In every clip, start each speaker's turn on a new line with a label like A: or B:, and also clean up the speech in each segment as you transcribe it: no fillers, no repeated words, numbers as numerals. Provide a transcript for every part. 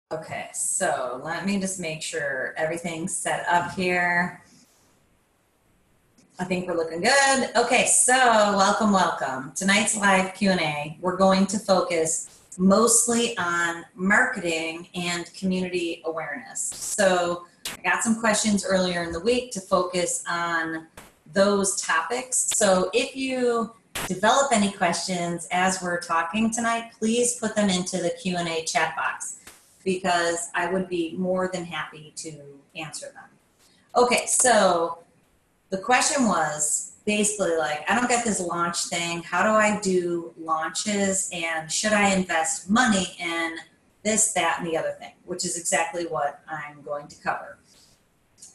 A: Okay, so let me just make sure everything's set up here. I think we're looking good. Okay, so welcome. Tonight's live Q A, we're going to focus mostly on marketing and community awareness. So I got some questions earlier in the week to focus on those topics. So if you develop any questions as we're talking tonight, please put them into the Q A chat box, because I would be more than happy to answer them. Okay, so the question was basically like, I don't get this launch thing. How do I do launches? And should I invest money in this, that, and the other thing, which is exactly what I'm going to cover.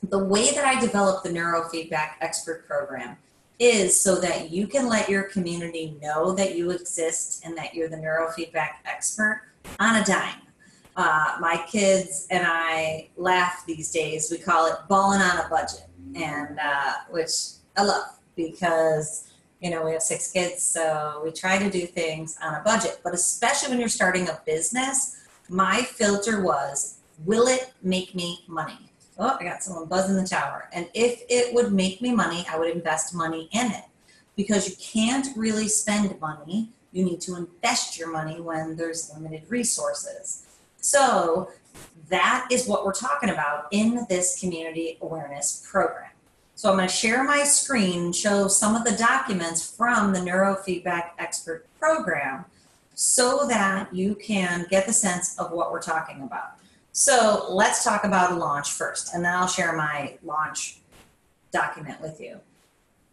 A: The way that I developed the Neurofeedback Expert Program is so that you can let your community know that you exist and that you're the neurofeedback expert on a dime. My kids and I laugh these days. We call it balling on a budget, and which I love, because we have 6 kids, so we try to do things on a budget. But especially when you're starting a business, my filter was, will it make me money? Oh, I got someone buzzing the tower. And if it would make me money, I would invest money in it, because you can't really spend money. You need to invest your money when there's limited resources. So that is what we're talking about in this community awareness program. So I'm going to share my screen and show some of the documents from the Neurofeedback Expert Program so that you can get the sense of what we're talking about. So let's talk about a launch first, and then I'll share my launch document with you.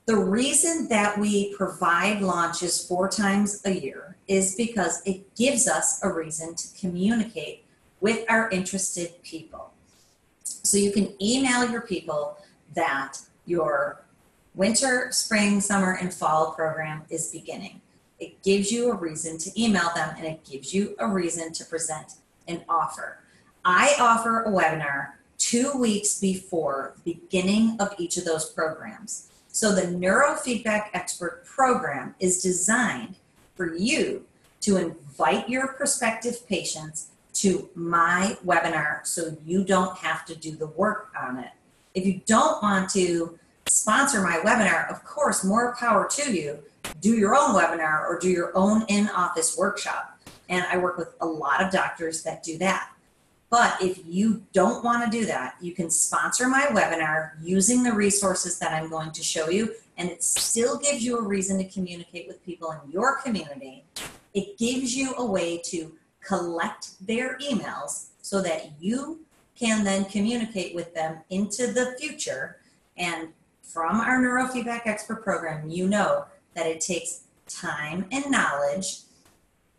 A: The reason that we provide launches 4 times a year is because it gives us a reason to communicate with our interested people. So you can email your people that your winter, spring, summer, and fall program is beginning. It gives you a reason to email them, and it gives you a reason to present an offer. I offer a webinar 2 weeks before the beginning of each of those programs. So the Neurofeedback Expert Program is designed for you to invite your prospective patients to my webinar so you don't have to do the work on it. If you don't want to sponsor my webinar, of course, more power to you. Do your own webinar or do your own in-office workshop. And I work with a lot of doctors that do that. But if you don't want to do that, you can sponsor my webinar using the resources that I'm going to show you, and it still gives you a reason to communicate with people in your community. It gives you a way to collect their emails so that you can then communicate with them into the future. And from our Neurofeedback Expert Program, you know that it takes time and knowledge.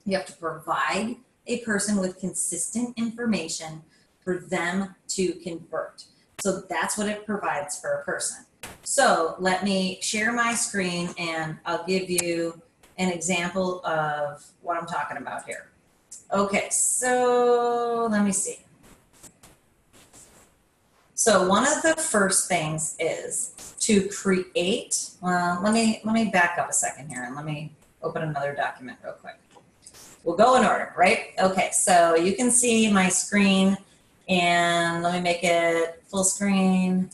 A: You have to provide a person with consistent information for them to convert. So that's what it provides for a person. So let me share my screen and I'll give you an example of what I'm talking about here. Okay, so let me see. So one of the first things is to create, let me back up a second here and let me open another document real quick. We'll go in order, right? Okay, so you can see my screen, and let me make it full screen.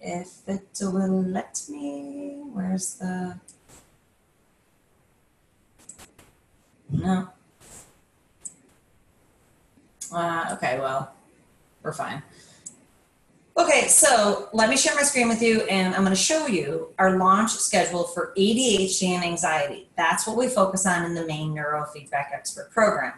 A: If it will let me, where's the, no. Okay, well, we're fine. Okay, so let me share my screen with you, and I'm going to show you our launch schedule for ADHD and anxiety. That's what we focus on in the main Neurofeedback Expert Program.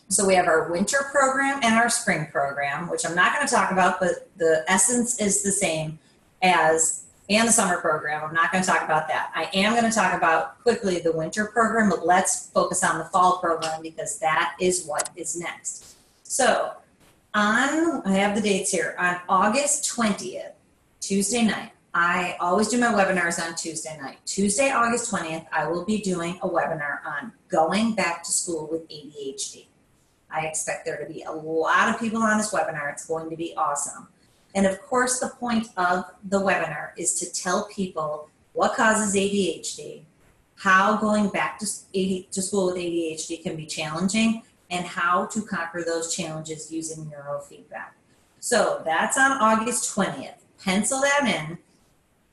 A: So we have our winter program and our spring program, which I'm not going to talk about, but the essence is the same as, and the summer program. I'm not going to talk about that. I am going to talk about quickly the winter program, but let's focus on the fall program because that is what is next. So I have the dates here. On August 20th, Tuesday night, I always do my webinars on Tuesday night. Tuesday, August 20th, I will be doing a webinar on going back to school with ADHD. I expect there to be a lot of people on this webinar. It's going to be awesome. And of course, the point of the webinar is to tell people what causes ADHD, how going back to school with ADHD can be challenging, and how to conquer those challenges using neurofeedback. So that's on August 20th. Pencil that in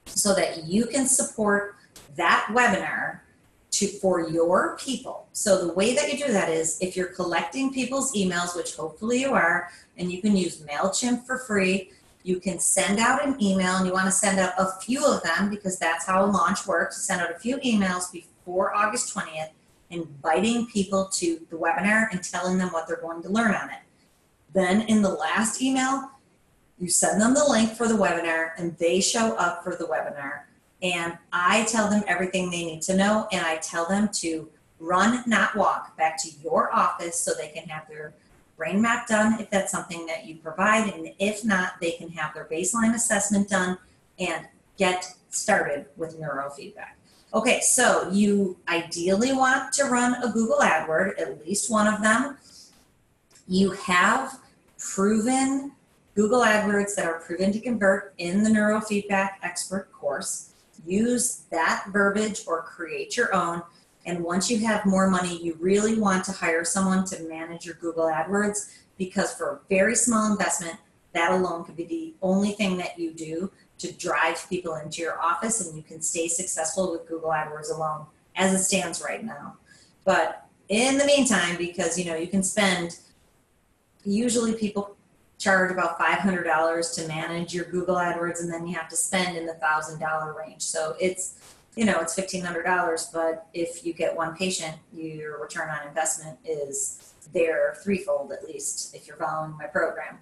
A: so that you can support that webinar for your people. So the way that you do that is if you're collecting people's emails, which hopefully you are, and you can use MailChimp for free, you can send out an email, and you want to send out a few of them because that's how a launch works. Send out a few emails before August 20th, inviting people to the webinar and telling them what they're going to learn on it. Then in the last email, you send them the link for the webinar and they show up for the webinar. And I tell them everything they need to know, and I tell them to run, not walk, back to your office so they can have their brain map done if that's something that you provide. And if not, they can have their baseline assessment done and get started with neurofeedback. Okay, so you ideally want to run a Google AdWord, at least one of them. You have proven Google AdWords that are proven to convert in the Neurofeedback Expert course. Use that verbiage or create your own. And once you have more money, you really want to hire someone to manage your Google AdWords, because for a very small investment, that alone could be the only thing that you do to drive people into your office, and you can stay successful with Google AdWords alone as it stands right now. But in the meantime, because you can spend, usually people charge about $500 to manage your Google AdWords, and then you have to spend in the $1,000 range. So it's $1,500, but if you get one patient, your return on investment is there threefold at least if you're following my program.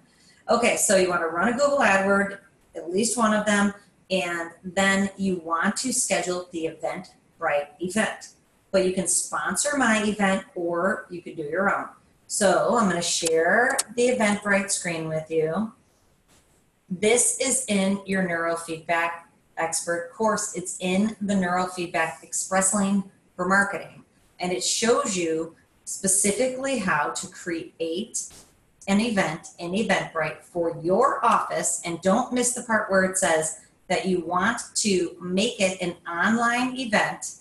A: Okay, so you want to run a Google AdWord, at least one of them, and then you want to schedule the Eventbrite event. But you can sponsor my event or you could do your own. So I'm going to share the Eventbrite screen with you. This is in your Neurofeedback Expert course. It's in the Neurofeedback Express Lane for Marketing. And it shows you specifically how to create an event in Eventbrite for your office. And don't miss the part where it says that you want to make it an online event.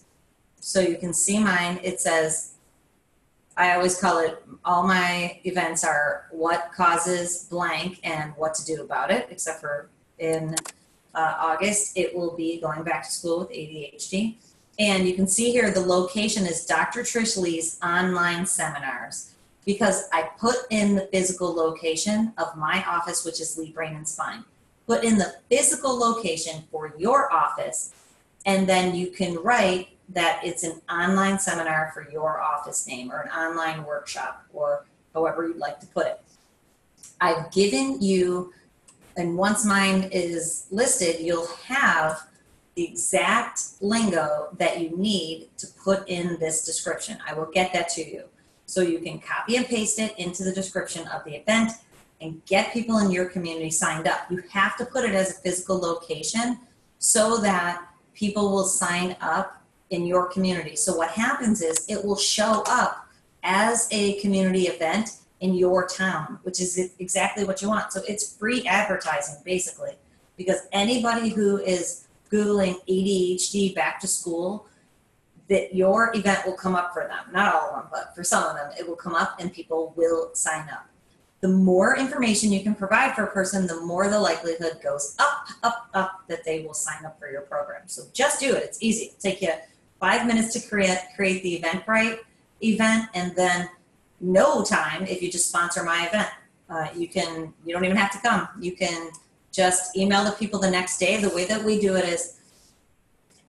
A: So you can see mine. It says, I always call it, all my events are what causes blank and what to do about it, except for in August, it will be going back to school with ADHD. And you can see here the location is Dr. Trish Leigh's online seminars, because I put in the physical location of my office, which is Leigh Brain and Spine. Put in the physical location for your office, and then you can write that it's an online seminar for your office name, or an online workshop, or however you'd like to put it. I've given you, and once mine is listed, you'll have the exact lingo that you need to put in this description. I will get that to you. So you can copy and paste it into the description of the event and get people in your community signed up. You have to put it as a physical location so that people will sign up in your community. So what happens is it will show up as a community event in your town, which is exactly what you want. So it's free advertising basically, because anybody who is Googling ADHD back to school, that your event will come up for them. Not all of them, but for some of them, it will come up and people will sign up. The more information you can provide for a person, the more the likelihood goes up, up, up that they will sign up for your program. So just do it. It's easy. It'll take you 5 minutes to create the Eventbrite event, and then no time if you just sponsor my event. You don't even have to come. You can just email the people the next day. The way that we do it is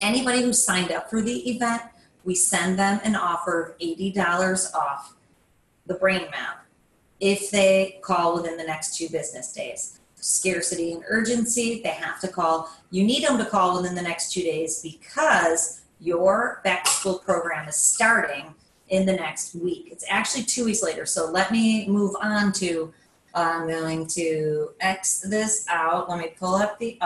A: anybody who signed up for the event, we send them an offer of $80 off the brain map if they call within the next 2 business days. Scarcity and urgency, they have to call. You need them to call within the next 2 days because your back to school program is starting in the next week. It's actually 2 weeks later. So let me move on to, I'm going to X this out. Let me pull up the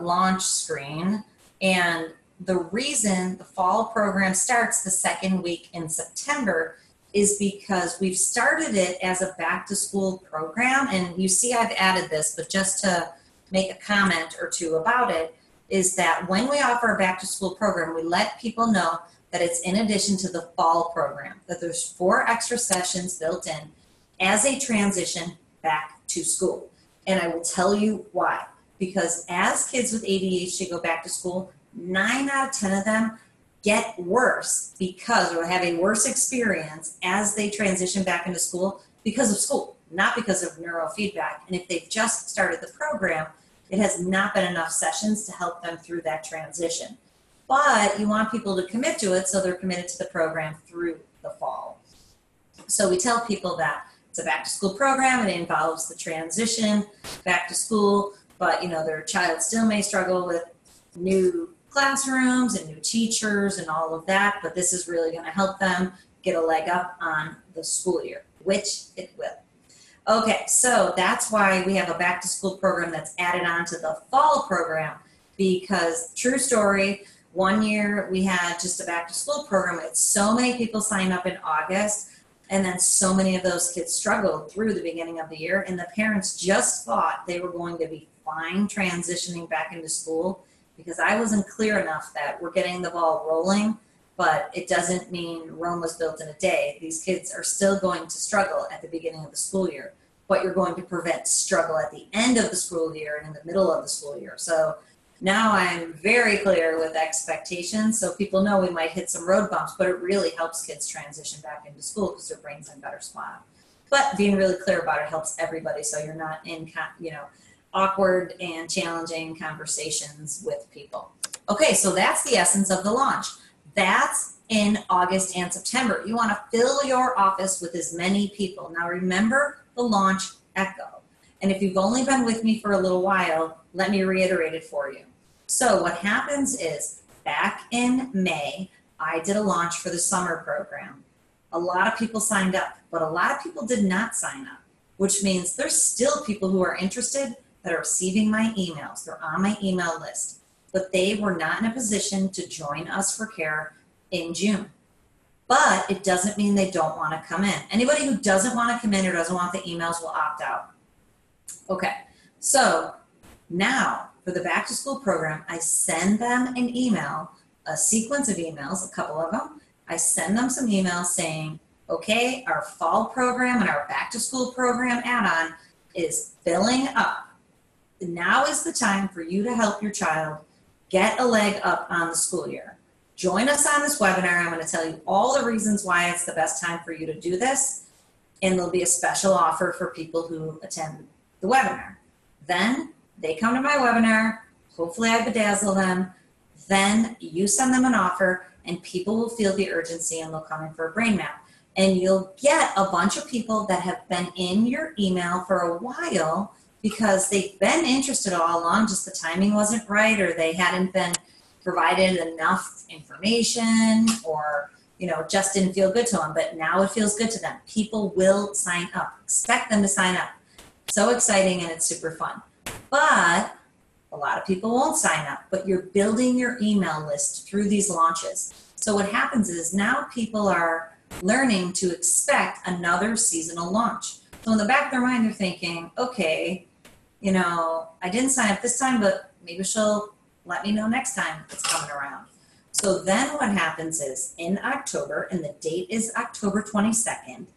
A: launch screen. And the reason the fall program starts the 2nd week in September is because we've started it as a back to school program. And you see I've added this, but just to make a comment or two about it, is that when we offer a back to school program, we let people know that it's in addition to the fall program, that there's 4 extra sessions built in as a transition back to school. And I will tell you why. Because as kids with ADHD go back to school, 9 out of 10 of them get worse because, or have a worse experience as they transition back into school because of school, not because of neurofeedback. And if they've just started the program, it has not been enough sessions to help them through that transition. But you want people to commit to it, so they're committed to the program through the fall. So we tell people that it's a back to school program. It involves the transition back to school, but their child still may struggle with new classrooms and new teachers and all of that, but this is really going to help them get a leg up on the school year, which it will. Okay, so that's why we have a back to school program that's added on to the fall program, because true story, one year we had just a back to school program. It's so many people signed up in August, and then so many of those kids struggled through the beginning of the year, and the parents just thought they were going to be fine transitioning back into school, because I wasn't clear enough that we're getting the ball rolling, but it doesn't mean Rome was built in a day. These kids are still going to struggle at the beginning of the school year, but you're going to prevent struggle at the end of the school year and in the middle of the school year. So now I'm very clear with expectations, so people know we might hit some road bumps, but it really helps kids transition back into school because their brain's in a better spot. But being really clear about it helps everybody, so you're not in, awkward and challenging conversations with people. Okay, so that's the essence of the launch. That's in August and September. You want to fill your office with as many people. Now remember the launch echo. And if you've only been with me for a little while, let me reiterate it for you. So what happens is, back in May, I did a launch for the summer program. A lot of people signed up, but a lot of people did not sign up, which means there's still people who are interested that are receiving my emails. They're on my email list, but they were not in a position to join us for care in June. But it doesn't mean they don't want to come in. Anybody who doesn't want to come in or doesn't want the emails will opt out. Okay, so now for the back to school program, I send them an email, a sequence of emails, a couple of them. I send them some emails saying, okay, our fall program and our back to school program add-on is filling up. Now is the time for you to help your child get a leg up on the school year. Join us on this webinar. I'm going to tell you all the reasons why it's the best time for you to do this, and there'll be a special offer for people who attend the webinar. Then they come to my webinar, hopefully I bedazzle them, then you send them an offer, and people will feel the urgency and they'll come in for a brain map. And you'll get a bunch of people that have been in your email for a while because they've been interested all along, just the timing wasn't right, or they hadn't been provided enough information, or just didn't feel good to them, but now it feels good to them. People will sign up. Expect them to sign up. So exciting, and it's super fun. But a lot of people won't sign up, but you're building your email list through these launches. So what happens is now people are learning to expect another seasonal launch. So in the back of their mind, they're thinking, okay, I didn't sign up this time, but maybe she'll let me know next time it's coming around. So then what happens is, in October, and the date is October 22nd,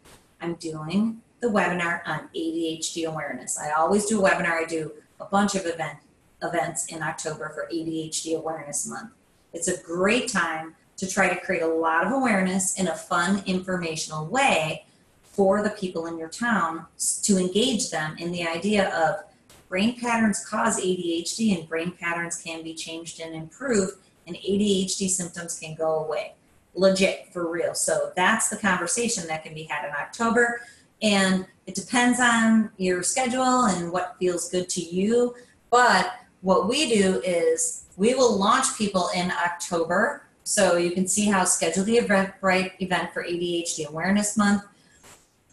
A: I'm doing the webinar on ADHD awareness. I always do a webinar. I do a bunch of events in October for ADHD Awareness Month. It's a great time to try to create a lot of awareness in a fun, informational way for the people in your town, to engage them in the idea of brain patterns cause ADHD, and brain patterns can be changed and improved, and ADHD symptoms can go away. Legit, for real. So that's the conversation that can be had in October, and it depends on your schedule and what feels good to you. But what we do is we will launch people in October, so you can see how schedule the Eventbrite event for ADHD Awareness Month.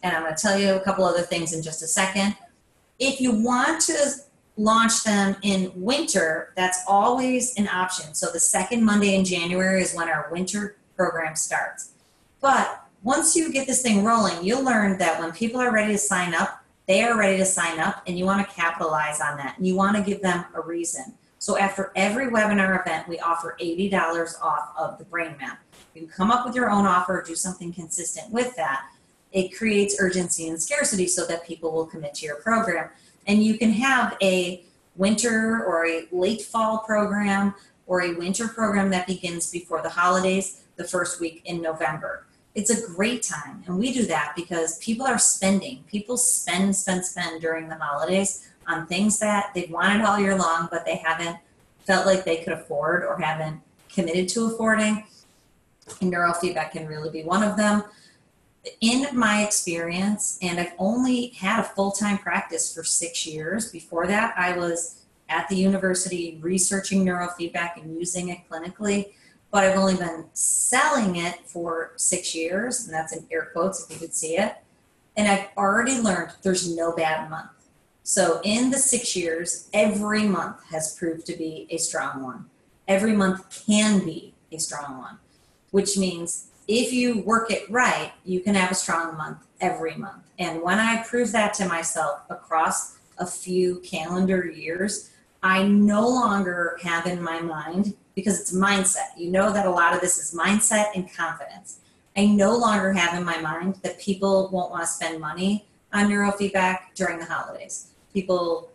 A: And I'm going to tell you a couple other things in just a second. If you want to launch them in winter, that's always an option. So the second Monday in January is when our winter program starts. But once you get this thing rolling, you'll learn that when people are ready to sign up, they are ready to sign up, and you want to capitalize on that. And you want to give them a reason. So after every webinar event, we offer $80 off of the brain map. You can come up with your own offer, do something consistent with that. It creates urgency and scarcity so that people will commit to your program. And you can have a winter or a late fall program or a winter program that begins before the holidays, the first week in November. It's a great time. And we do that because people are spending. People spend during the holidays on things that they've wanted all year long, but they haven't felt like they could afford or haven't committed to affording. And neurofeedback can really be one of them. In my experience, and I've only had a full-time practice for 6 years. Before that, I was at the university researching neurofeedback and using it clinically, but I've only been selling it for 6 years, and that's in air quotes if you could see it. And I've already learned there's no bad month. So in the 6 years, every month has proved to be a strong one. Every month can be a strong one, which means if you work it right, you can have a strong month every month. And when I prove that to myself across a few calendar years, I no longer have in my mind, because it's mindset. You know that a lot of this is mindset and confidence. I no longer have in my mind that people won't want to spend money on neurofeedback during the holidays. People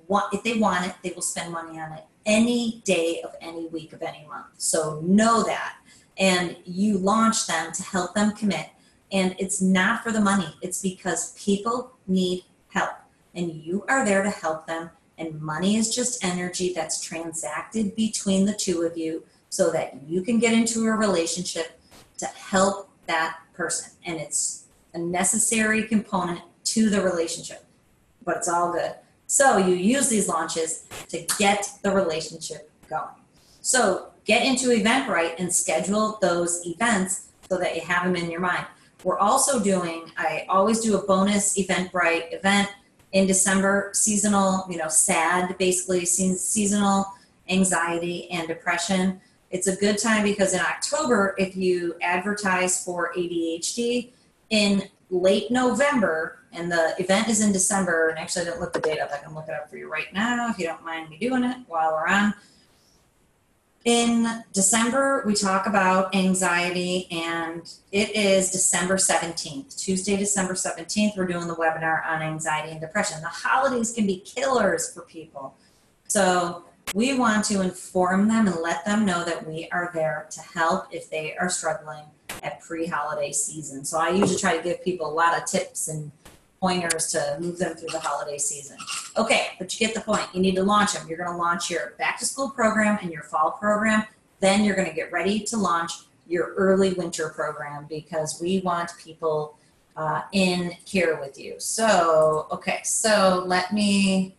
A: want, if they want it, they will spend money on it any day of any week of any month. So know that. And you launch them to help them commit. And it's not for the money. It's because people need help. And you are there to help them. And money is just energy that's transacted between the two of you so that you can get into a relationship to help that person. And it's a necessary component to the relationship. But it's all good. So you use these launches to get the relationship going. So get into Eventbrite and schedule those events so that you have them in your mind. We're also doing, I always do a bonus Eventbrite event in December, seasonal, SAD, basically seasonal anxiety and depression. It's a good time because in October, if you advertise for ADHD, in late November, and the event is in December, and actually I didn't look the date up, I can look it up for you right now if you don't mind me doing it while we're on. In December, we talk about anxiety, and it is December 17th, Tuesday, December 17th, we're doing the webinar on anxiety and depression. The holidays can be killers for people. So we want to inform them and let them know that we are there to help if they are struggling at pre-holiday season. So I usually try to give people a lot of tips and pointers to move them through the holiday season. Okay, but you get the point. You need to launch them. You're going to launch your back to school program and your fall program. Then you're going to get ready to launch your early winter program because we want people in here with you. So, okay, so let me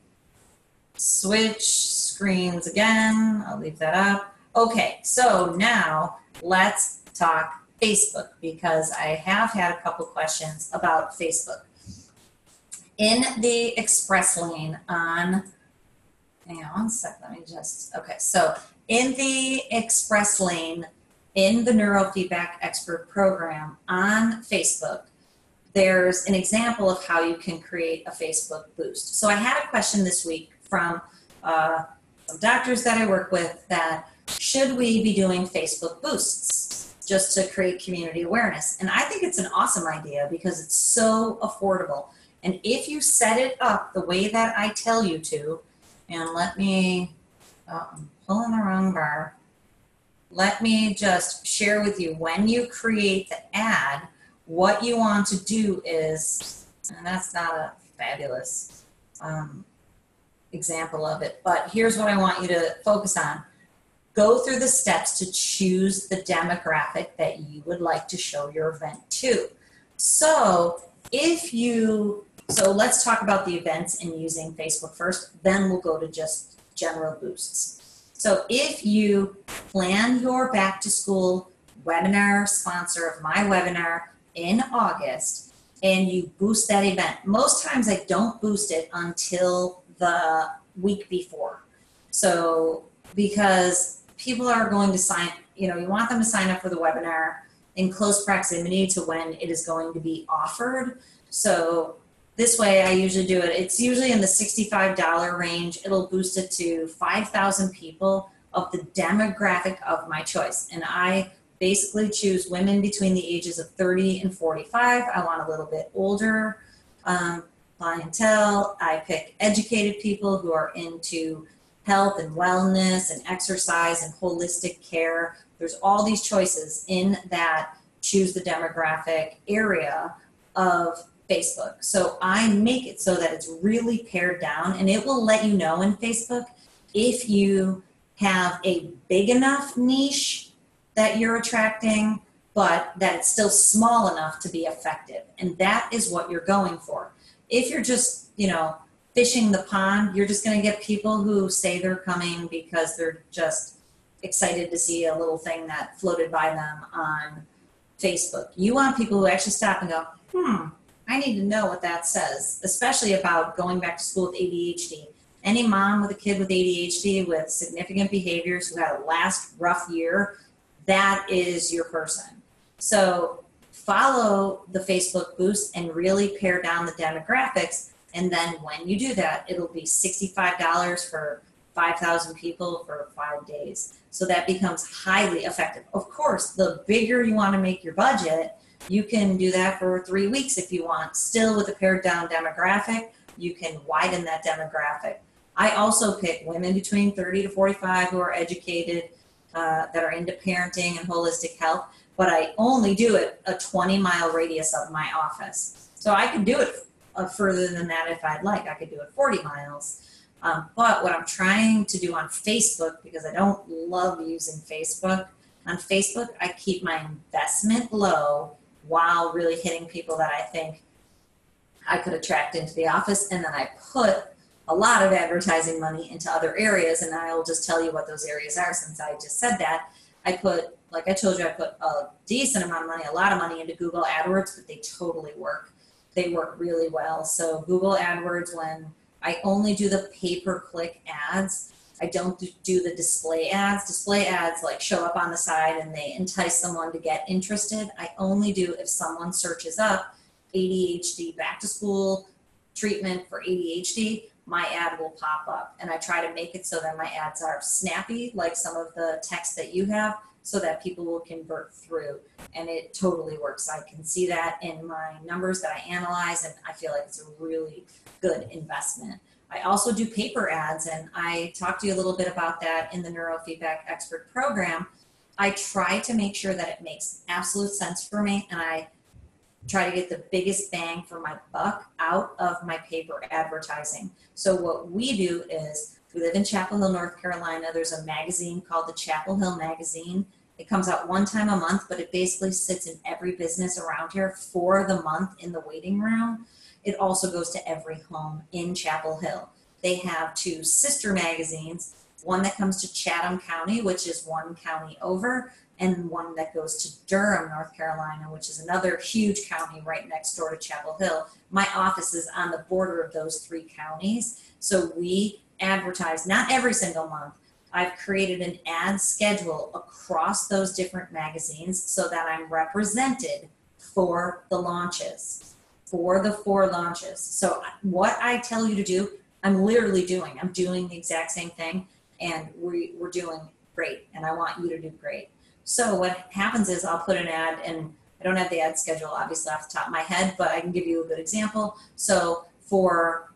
A: switch screens again. I'll leave that up. Okay, so now let's talk Facebook because I have had a couple questions about Facebook. In the express lane on, hang on one sec, let me just, okay, so in the express lane in the Neurofeedback Expert program on Facebook, there's an example of how you can create a Facebook boost. So I had a question this week from some doctors that I work with that should we be doing Facebook boosts just to create community awareness? And I think it's an awesome idea because it's so affordable. And if you set it up the way that I tell you to, and let me, I'm pulling the wrong bar. Let me just share with you when you create the ad, what you want to do is, and that's not a fabulous example of it, but here's what I want you to focus on. Go through the steps to choose the demographic that you would like to show your event to. So so let's talk about the events and using Facebook first, then we'll go to just general boosts. So if you plan your back to school webinar, sponsor of my webinar in August, and you boost that event, most times I don't boost it until the week before. So because people are going to sign, you want them to sign up for the webinar in close proximity to when it is going to be offered. So This way I usually do it. It's usually in the $65 range. It'll boost it to 5,000 people of the demographic of my choice. And I basically choose women between the ages of 30 and 45. I want a little bit older clientele. I pick educated people who are into health and wellness and exercise and holistic care. There's all these choices in that choose the demographic area of Facebook. So I make it so that it's really pared down, and it will let you know in Facebook if you have a big enough niche that you're attracting, but that it's still small enough to be effective. And that is what you're going for. If you're just, fishing the pond, you're just going to get people who say they're coming because they're just excited to see a little thing that floated by them on Facebook. You want people who actually stop and go, I need to know what that says, especially about going back to school with ADHD. Any mom with a kid with ADHD with significant behaviors who had a last rough year, that is your person. So follow the Facebook boost and really pare down the demographics. And then when you do that, it'll be $65 for 5,000 people for 5 days. So that becomes highly effective. Of course, the bigger you want to make your budget, you can do that for 3 weeks if you want. Still with a pared down demographic, you can widen that demographic. I also pick women between 30 to 45 who are educated, that are into parenting and holistic health, but I only do it a 20-mile radius of my office. So I can do it further than that if I'd like. I could do it 40 miles. But what I'm trying to do on Facebook, because I don't love using Facebook, on Facebook I keep my investment low while really hitting people that I think I could attract into the office, and then I put a lot of advertising money into other areas, and I'll just tell you what those areas are since I just said that. I put, like I told you, I put a decent amount of money, a lot of money into Google AdWords, but they totally work. They work really well. So Google AdWords, when I only do the pay-per-click ads, I don't do the display ads. Display ads like show up on the side and they entice someone to get interested. I only do if someone searches up ADHD back to school treatment for ADHD, my ad will pop up. And I try to make it so that my ads are snappy, like some of the text that you have, so that people will convert through. And it totally works. I can see that in my numbers that I analyze, and I feel like it's a really good investment. I also do paper ads, and I talked to you a little bit about that in the Neurofeedback Expert program. I try to make sure that it makes absolute sense for me, and I try to get the biggest bang for my buck out of my paper advertising. So what we do is, we live in Chapel Hill, North Carolina. There's a magazine called the Chapel Hill Magazine. It comes out one time a month, but it basically sits in every business around here for the month in the waiting room. It also goes to every home in Chapel Hill. They have 2 sister magazines, one that comes to Chatham County, which is 1 county over, and one that goes to Durham, North Carolina, which is another huge county right next door to Chapel Hill. My office is on the border of those 3 counties. So we advertise, not every single month. I've created an ad schedule across those different magazines so that I'm represented for the launches, for the 4 launches. So what I tell you to do, I'm literally doing. I'm doing the exact same thing, and we're doing great, and I want you to do great. So what happens is I'll put an ad, and I don't have the ad schedule obviously off the top of my head, but I can give you a good example. So for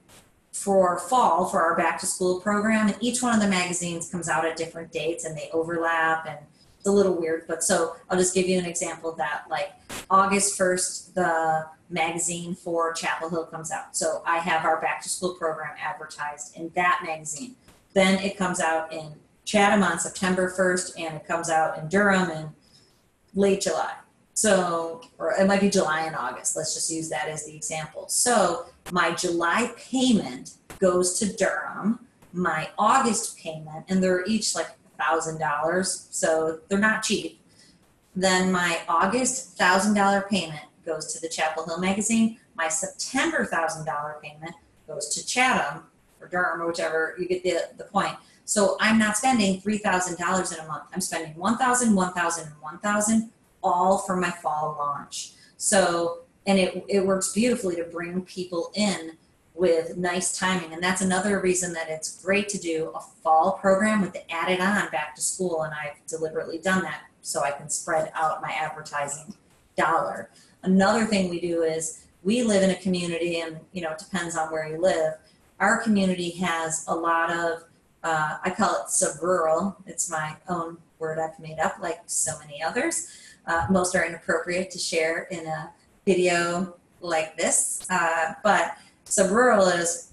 A: fall, for our back to school program, and each one of the magazines comes out at different dates and they overlap, and it's a little weird, but so I'll just give you an example that like August 1st, the magazine for Chapel Hill comes out. So I have our back to school program advertised in that magazine. Then it comes out in Chatham on September 1st, and it comes out in Durham in late July. So, or it might be July and August. Let's just use that as the example. So my July payment goes to Durham. My August payment, and they're each like $1,000, so they're not cheap. Then my August $1,000 payment goes to the Chapel Hill magazine. My September $1,000 payment goes to Chatham or Durham or whichever. You get the point. So I'm not spending $3,000 in a month. I'm spending $1,000, $1,000, and $1,000, all for my fall launch. So, And it works beautifully to bring people in with nice timing. And that's another reason that it's great to do a fall program with the added on back to school. And I've deliberately done that so I can spread out my advertising dollar. Another thing we do is we live in a community, and it depends on where you live. Our community has a lot of, I call it sub-rural. It's my own word I've made up, like so many others. Most are inappropriate to share in a video like this, but sub-rural is,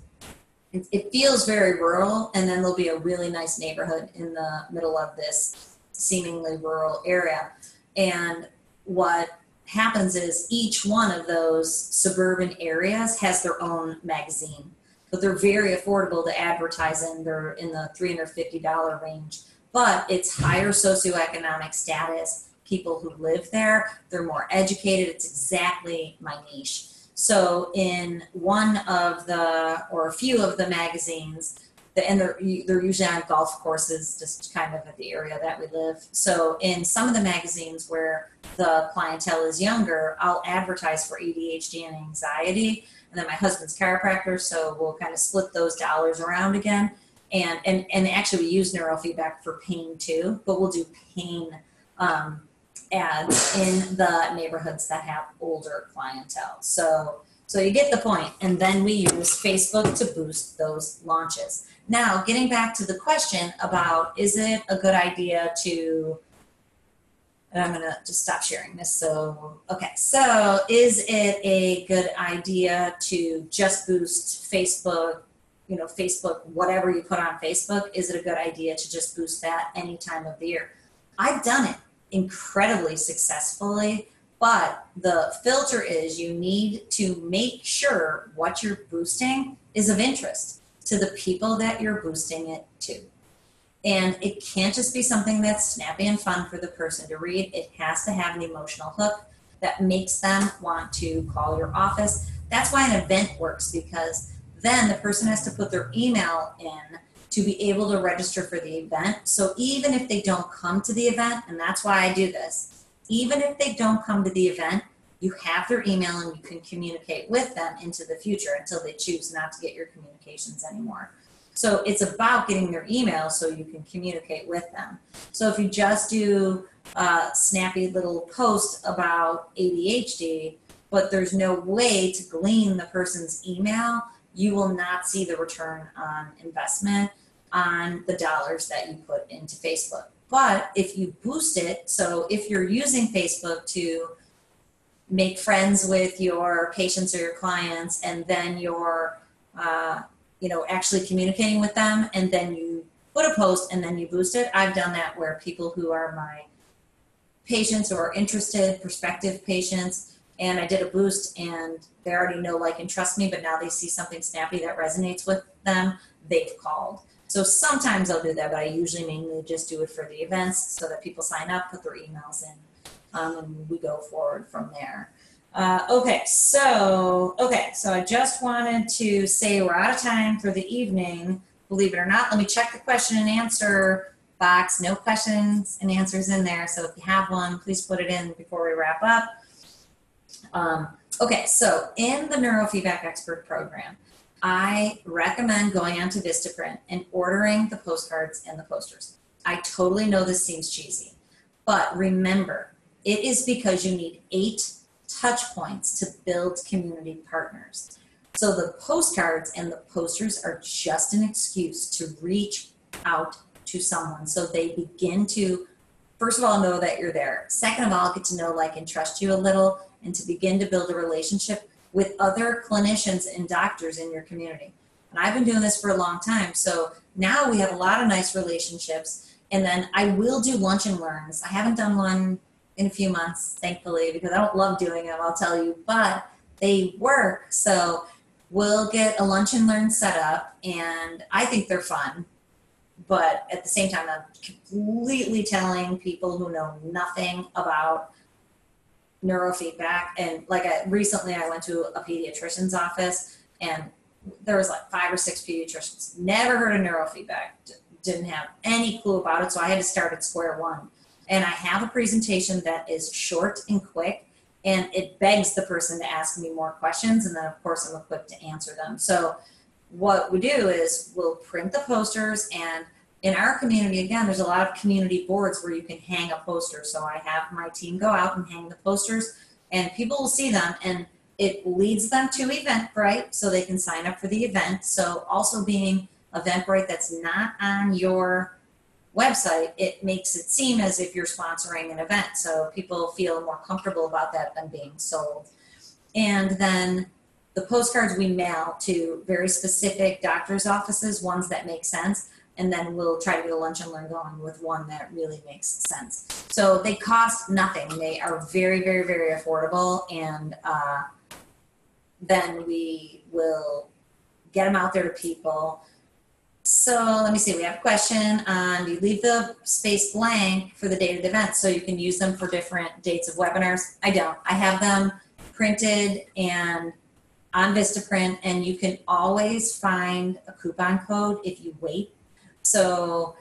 A: it feels very rural, and then there'll be a really nice neighborhood in the middle of this seemingly rural area. And what happens is each one of those suburban areas has their own magazine, but they're very affordable to advertise in. They're in the $350 range, but it's higher socioeconomic status. People who live there, they're more educated. It's exactly my niche. So in one of the, or a few of the magazines, and they're usually on golf courses, just kind of at the area that we live. So in some of the magazines where the clientele is younger, I'll advertise for ADHD and anxiety. And then my husband's chiropractor, so we'll kind of split those dollars around again. And actually we use neurofeedback for pain too, but we'll do pain ads in the neighborhoods that have older clientele. So you get the point. And then we use Facebook to boost those launches. Now, getting back to the question about, is it a good idea to, and I'm going to just stop sharing this. So, okay. So is it a good idea to just boost Facebook, Facebook, whatever you put on Facebook? Is it a good idea to just boost that any time of the year? I've done it incredibly successfully, but the filter is you need to make sure what you're boosting is of interest to the people that you're boosting it to. And it can't just be something that's snappy and fun for the person to read. It has to have an emotional hook that makes them want to call your office. That's why an event works, because then the person has to put their email in to be able to register for the event. So even if they don't come to the event, and that's why I do this, even if they don't come to the event, you have their email and you can communicate with them into the future until they choose not to get your communications anymore. So it's about getting their email so you can communicate with them. So if you just do a snappy little post about ADHD, but there's no way to glean the person's email, you will not see the return on investment on the dollars that you put into Facebook. But if you boost it, so if you're using Facebook to make friends with your patients or your clients, and then you're actually communicating with them, and then you put a post and then you boost it. I've done that where people who are my patients or are interested, prospective patients, and I did a boost and they already know, like, and trust me, but now they see something snappy that resonates with them, they've called. So sometimes I'll do that, but I usually mainly just do it for the events so that people sign up, put their emails in, and we go forward from there. Okay, so I just wanted to say we're out of time for the evening, believe it or not. Let me check the question and answer box. No questions and answers in there, so if you have one, please put it in before we wrap up. Okay, so in the Neurofeedback Expert program, I recommend going onto Vistaprint and ordering the postcards and the posters. I totally know this seems cheesy, but remember, it is because you need 8 touch points to build community partners. So the postcards and the posters are just an excuse to reach out to someone so they begin to, first of all, know that you're there. Second of all, get to know, like, and trust you a little, and to begin to build a relationship with other clinicians and doctors in your community. And I've been doing this for a long time. So now we have a lot of nice relationships. And then I will do lunch and learns. I haven't done one in a few months, thankfully, because I don't love doing them, I'll tell you, but they work. So we'll get a lunch and learn set up, and I think they're fun. But at the same time, I'm completely telling people who know nothing about neurofeedback. And like recently I went to a pediatrician's office, and there was like 5 or 6 pediatricians, never heard of neurofeedback, didn't have any clue about it. So I had to start at square one. And I have a presentation that is short and quick, and it begs the person to ask me more questions, and then of course I'm equipped to answer them. So what we do is we'll print the posters, and in our community, again, there's a lot of community boards where you can hang a poster. So I have my team go out and hang the posters, and people will see them, and it leads them to Eventbrite so they can sign up for the event. So also being Eventbrite that's not on your website, it makes it seem as if you're sponsoring an event. So people feel more comfortable about that than being sold. And then the postcards we mail to very specific doctor's offices, ones that make sense, and then we'll try to get a lunch and learn going with one that really makes sense. So they cost nothing. They are very, very, very affordable, and then we will get them out there to people. So let me see, we have a question on, do you leave the space blank for the date of the event so you can use them for different dates of webinars? I don't. I have them printed and on Vistaprint, and you can always find a coupon code if you wait. So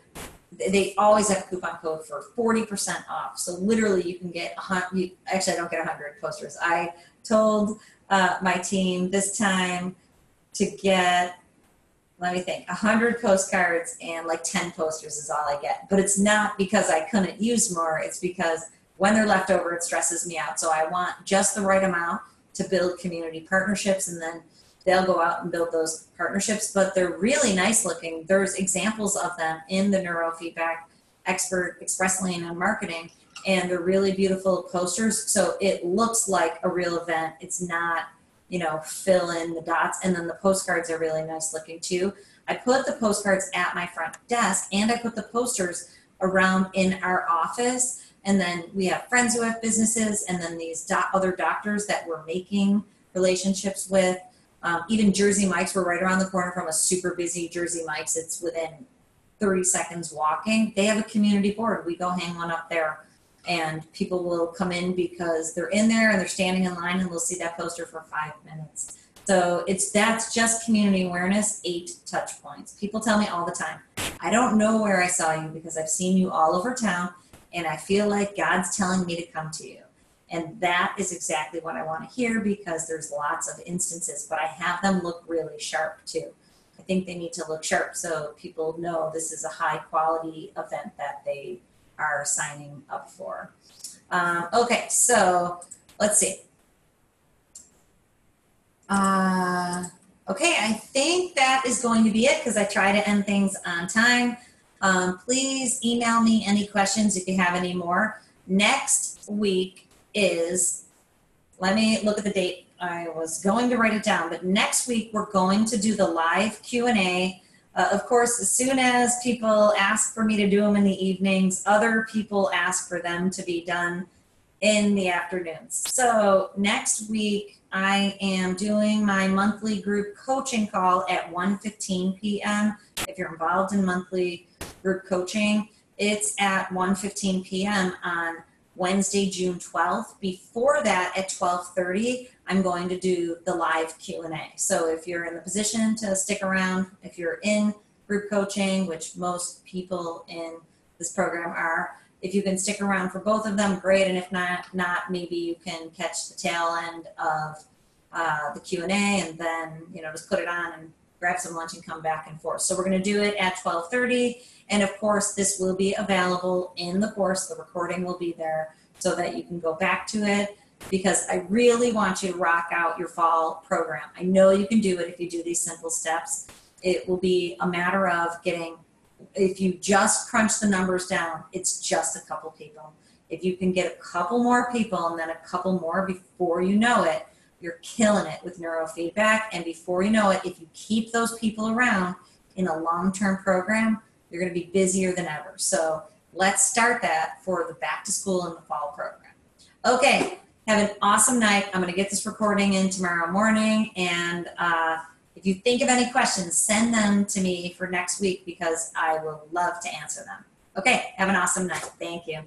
A: they always have a coupon code for 40% off. So literally you can get, actually I don't get 100 posters. I told my team this time to get, let me think, 100 postcards, and like 10 posters is all I get. But it's not because I couldn't use more. It's because when they're left over, it stresses me out. So I want just the right amount to build community partnerships, and then they'll go out and build those partnerships. But they're really nice looking. There's examples of them in the Neurofeedback Expert Express Lane on Marketing, and they're really beautiful posters. So it looks like a real event. It's not, you know, fill in the dots. And then the postcards are really nice looking too. I put the postcards at my front desk, and I put the posters around in our office. And then we have friends who have businesses, and then these other doctors that we're making relationships with. Even Jersey Mike's, we're right around the corner from a super busy Jersey Mike's. It's within 30 seconds walking. They have a community board. We go hang one up there, and people will come in because they're in there and they're standing in line, and they'll see that poster for 5 minutes. So that's just community awareness, 8 touch points. People tell me all the time, I don't know where I saw you because I've seen you all over town, and I feel like God's telling me to come to you. And that is exactly what I want to hear, because there's lots of instances, but I have them look really sharp too. I think they need to look sharp so people know this is a high quality event that they are signing up for. Okay, so let's see. Okay, I think that is going to be it, because I try to end things on time. Please email me any questions if you have any more. Next week is, let me look at the date. I was going to write it down, but next week we're going to do the live Q&A. Of course, as soon as people ask for me to do them in the evenings, other people ask for them to be done in the afternoons. So next week I am doing my monthly group coaching call at 1:15 p.m. If you're involved in monthly group coaching, it's at 1:15 p.m. on Wednesday, June 12th. Before that, at 12:30, I'm going to do the live Q&A. So if you're in the position to stick around, if you're in group coaching, which most people in this program are, if you can stick around for both of them, great. And if not, maybe you can catch the tail end of the Q&A, and then, you know, just put it on and grab some lunch and come back and forth. So we're going to do it at 12:30. And of course, this will be available in the course. The recording will be there so that you can go back to it, because I really want you to rock out your fall program. I know you can do it if you do these simple steps. It will be a matter of getting, if you just crunch the numbers down, it's just a couple people. If you can get a couple more people and then a couple more before you know it, you're killing it with neurofeedback. And before you know it, if you keep those people around in a long-term program, you're going to be busier than ever. So let's start that for the back to school and the fall program. Okay, have an awesome night. I'm going to get this recording in tomorrow morning. And if you think of any questions, send them to me for next week, because I will love to answer them. Okay, have an awesome night. Thank you.